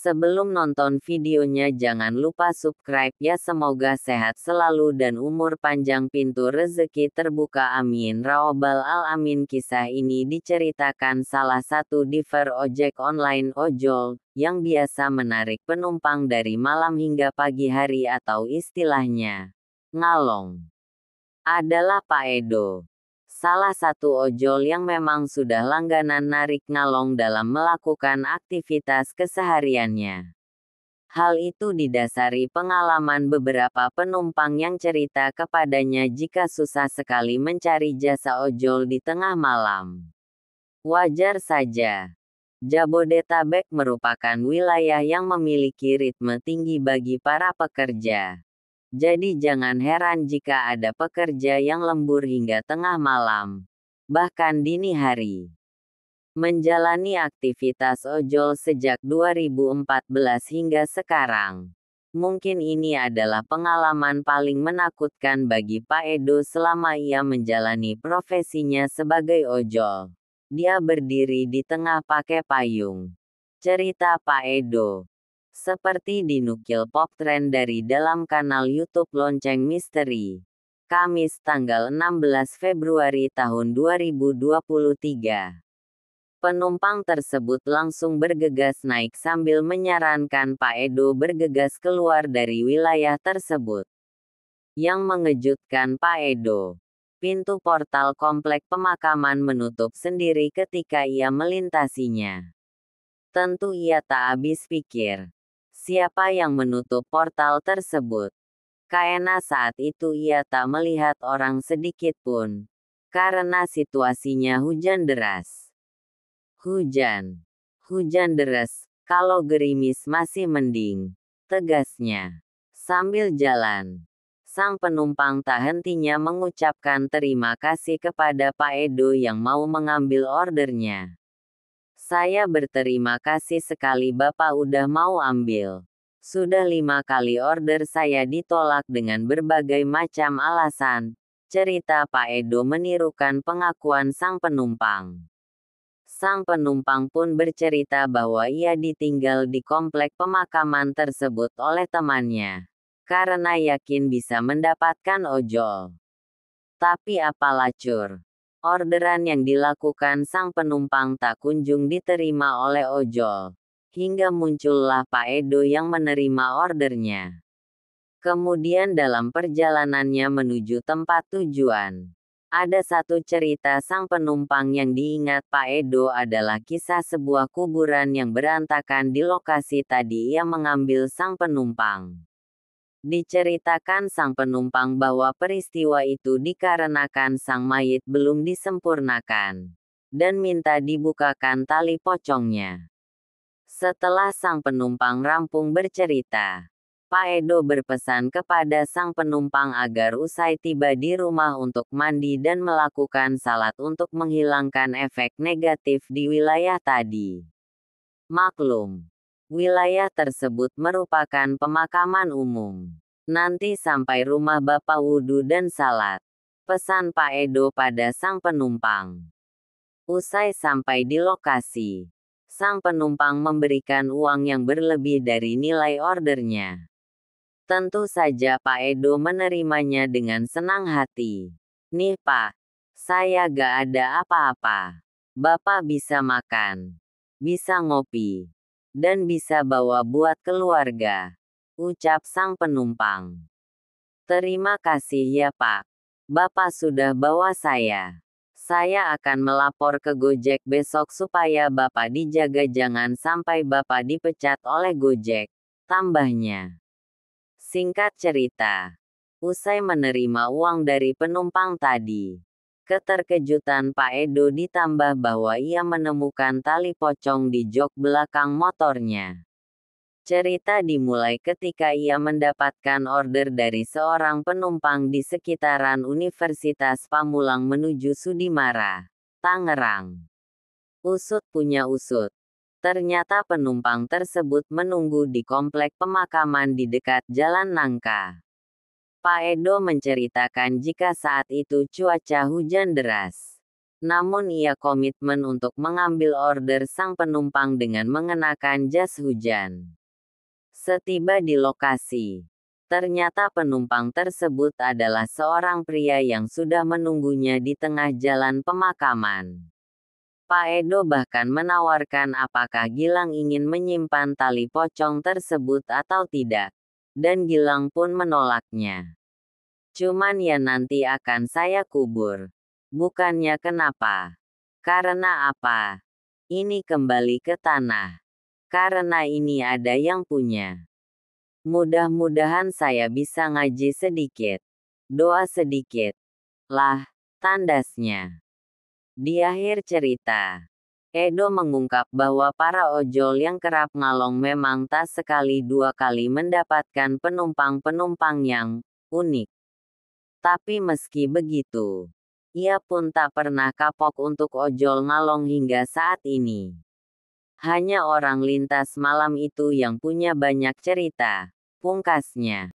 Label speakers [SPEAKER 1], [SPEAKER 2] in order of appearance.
[SPEAKER 1] Sebelum nonton videonya jangan lupa subscribe ya, semoga sehat selalu dan umur panjang, pintu rezeki terbuka amin rabbal alamin. Kisah ini diceritakan salah satu driver ojek online ojol, yang biasa menarik penumpang dari malam hingga pagi hari atau istilahnya, ngalong. Adalah Pak Edo. Salah satu ojol yang memang sudah langganan narik ngalong dalam melakukan aktivitas kesehariannya. Hal itu didasari pengalaman beberapa penumpang yang cerita kepadanya jika susah sekali mencari jasa ojol di tengah malam. Wajar saja. Jabodetabek merupakan wilayah yang memiliki ritme tinggi bagi para pekerja. Jadi jangan heran jika ada pekerja yang lembur hingga tengah malam, bahkan dini hari. Menjalani aktivitas ojol sejak 2014 hingga sekarang. Mungkin ini adalah pengalaman paling menakutkan bagi Pak Edo selama ia menjalani profesinya sebagai ojol. Dia berdiri di tengah pakai payung. Cerita Pak Edo. Seperti dinukil PopTrend dari dalam kanal YouTube Lonceng Misteri. Kamis tanggal 16 Februari tahun 2023. Penumpang tersebut langsung bergegas naik sambil menyarankan Pak Edo bergegas keluar dari wilayah tersebut. Yang mengejutkan Pak Edo, pintu portal komplek pemakaman menutup sendiri ketika ia melintasinya. Tentu ia tak habis pikir. Siapa yang menutup portal tersebut? Karena saat itu ia tak melihat orang sedikit pun. Karena situasinya hujan deras. Hujan deras, kalau gerimis masih mending. Tegasnya. Sambil jalan, sang penumpang tak hentinya mengucapkan terima kasih kepada Pak Edo yang mau mengambil ordernya. Saya berterima kasih sekali Bapak udah mau ambil. Sudah 5 kali order saya ditolak dengan berbagai macam alasan. Cerita Pak Edo menirukan pengakuan sang penumpang. Sang penumpang pun bercerita bahwa ia ditinggal di komplek pemakaman tersebut oleh temannya. Karena yakin bisa mendapatkan ojol. Tapi apalah cur. Orderan yang dilakukan sang penumpang tak kunjung diterima oleh ojol. Hingga muncullah Pak Edo yang menerima ordernya. Kemudian dalam perjalanannya menuju tempat tujuan. Ada satu cerita sang penumpang yang diingat Pak Edo adalah kisah sebuah kuburan yang berantakan di lokasi tadi ia mengambil sang penumpang. Diceritakan sang penumpang bahwa peristiwa itu dikarenakan sang mayit belum disempurnakan, dan minta dibukakan tali pocongnya. Setelah sang penumpang rampung bercerita, Pak Edo berpesan kepada sang penumpang agar usai tiba di rumah untuk mandi dan melakukan salat untuk menghilangkan efek negatif di wilayah tadi. Maklum. Wilayah tersebut merupakan pemakaman umum. Nanti sampai rumah Bapak wudhu dan salat. Pesan Pak Edo pada sang penumpang. Usai sampai di lokasi, sang penumpang memberikan uang yang berlebih dari nilai ordernya. Tentu saja Pak Edo menerimanya dengan senang hati. Nih Pak, saya gak ada apa-apa. Bapak bisa makan, bisa ngopi, dan bisa bawa buat keluarga. Ucap sang penumpang. Terima kasih ya Pak. Bapak sudah bawa saya. Saya akan melapor ke Gojek besok supaya Bapak dijaga jangan sampai Bapak dipecat oleh Gojek. Tambahnya. Singkat cerita. Usai menerima uang dari penumpang tadi. Keterkejutan Pak Edo ditambah bahwa ia menemukan tali pocong di jok belakang motornya. Cerita dimulai ketika ia mendapatkan order dari seorang penumpang di sekitaran Universitas Pamulang menuju Sudimara, Tangerang. Usut punya usut. Ternyata penumpang tersebut menunggu di komplek pemakaman di dekat Jalan Nangka. Pak Edo menceritakan jika saat itu cuaca hujan deras. Namun ia komitmen untuk mengambil order sang penumpang dengan mengenakan jas hujan. Setiba di lokasi, ternyata penumpang tersebut adalah seorang pria yang sudah menunggunya di tengah jalan pemakaman. Pak Edo bahkan menawarkan apakah Gilang ingin menyimpan tali pocong tersebut atau tidak. Dan Gilang pun menolaknya. Cuman ya nanti akan saya kubur. Bukannya kenapa? Karena apa? Ini kembali ke tanah. Karena ini ada yang punya. Mudah-mudahan saya bisa ngaji sedikit. Doa sedikit. Lah, tandasnya. Di akhir cerita, Edo mengungkap bahwa para ojol yang kerap ngalong memang tak sekali dua kali mendapatkan penumpang-penumpang yang unik. Tapi meski begitu, ia pun tak pernah kapok untuk ojol ngalong hingga saat ini. Hanya orang lintas malam itu yang punya banyak cerita, pungkasnya.